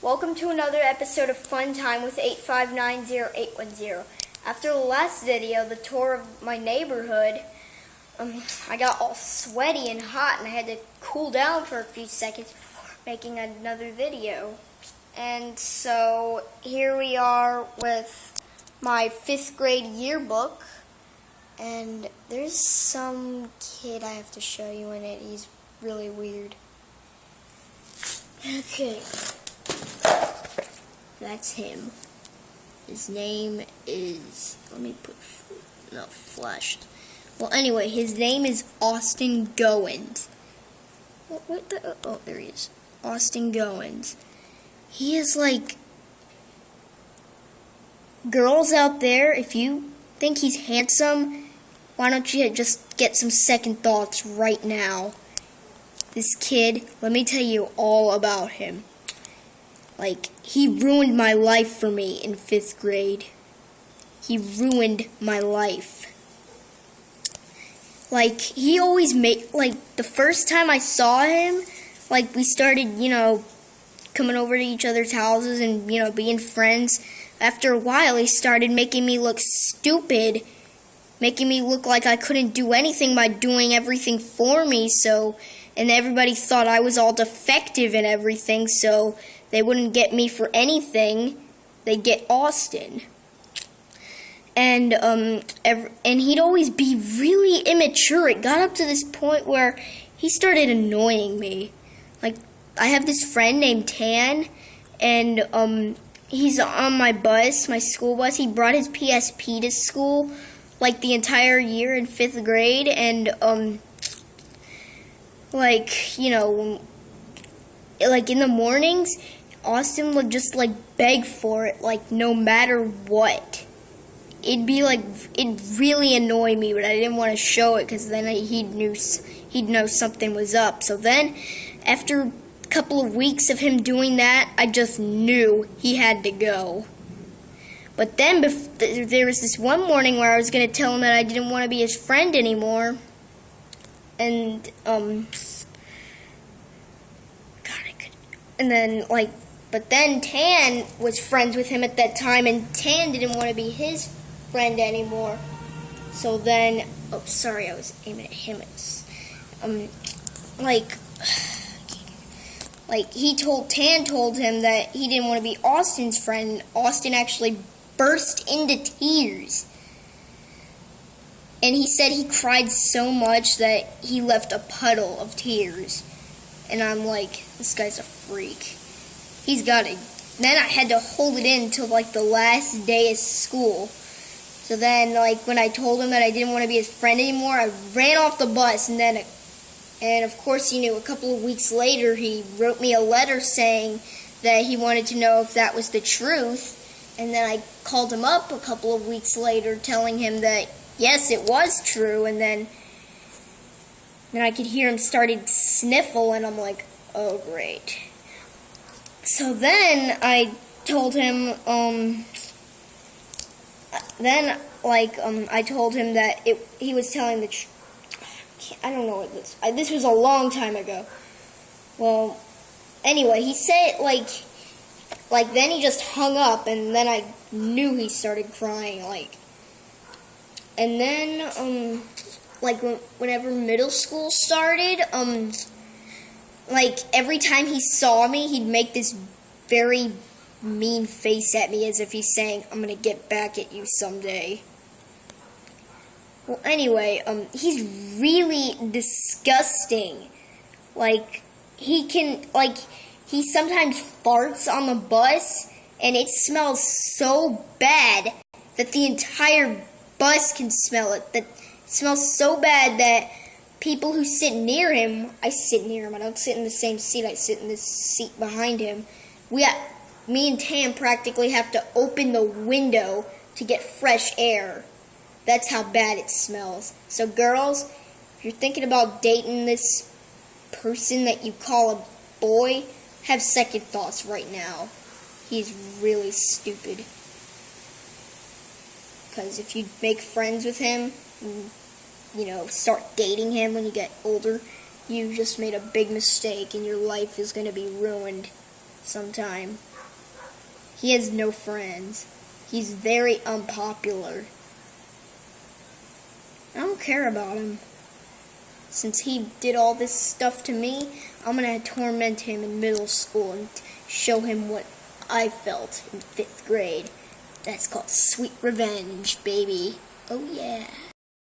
Welcome to another episode of Fun Time with 8590810. After the last video, the tour of my neighborhood, I got all sweaty and hot and I had to cool down for a few seconds before making another video. And so here we are with my 5th grade yearbook, and there's some kid I have to show you in it. He's really weird. Okay. That's him. His name is, flashed. Well, anyway, his name is Austin Goins. Oh, there he is. Austin Goins. He is like, girls out there, if you think he's handsome, why don't you just get some second thoughts right now? This kid, let me tell you all about him. Like, he ruined my life for me in 5th grade. He ruined my life. Like, he always made, the first time I saw him, we started, coming over to each other's houses and, being friends. After a while, he started making me look stupid, making me look like I couldn't do anything by doing everything for me, and everybody thought I was all defective and everything, so they wouldn't get me for anything. They'd get Austin. And he'd always be really immature. It got up to this point where he started annoying me. Like, I have this friend named Tan, and he's on my bus, my school bus. He brought his PSP to school, the entire year in 5th grade, and in the mornings, Austin would just beg for it, no matter what. It'd really annoy me, but I didn't want to show it because then he'd know something was up. So then, after a couple of weeks of him doing that, I just knew he had to go. But then there was this one morning where I was going to tell him that I didn't want to be his friend anymore, and but then Tan was friends with him at that time, and Tan didn't want to be his friend anymore. So then, I was aiming at him. Tan told him that he didn't want to be Austin's friend, and Austin actually burst into tears. And he said he cried so much that he left a puddle of tears. And I'm like, this guy's a freak. He's got it. Then I had to hold it in until the last day of school. So then when I told him that I didn't want to be his friend anymore, I ran off the bus, and of course a couple of weeks later he wrote me a letter saying that he wanted to know if that was the truth. And then I called him up a couple of weeks later telling him that yes, it was true, and then I could hear him started sniffle, and I'm like, oh great. So then I told him, I told him that he was telling the truth. I don't know what this was a long time ago. Well, anyway, he said, then he just hung up, and then I knew he started crying, and then, whenever middle school started, every time he saw me, he'd make this very mean face at me as if he's saying, I'm gonna get back at you someday. Well, anyway, he's really disgusting. He sometimes farts on the bus, and it smells so bad that the entire bus can smell it. That it smells so bad that people who sit near him, I sit near him, I don't sit in the same seat, I sit in this seat behind him. Me and Tam practically have to open the window to get fresh air. That's how bad it smells. So girls, if you're thinking about dating this person that you call a boy, have second thoughts right now. He's really stupid. Because if you make friends with him, start dating him when you get older, you just made a big mistake and your life is going to be ruined. sometime. He has no friends. He's very unpopular. I don't care about him. Since he did all this stuff to me, I'm gonna torment him in middle school and show him what I felt in 5th grade. That's called sweet revenge, baby. Oh yeah.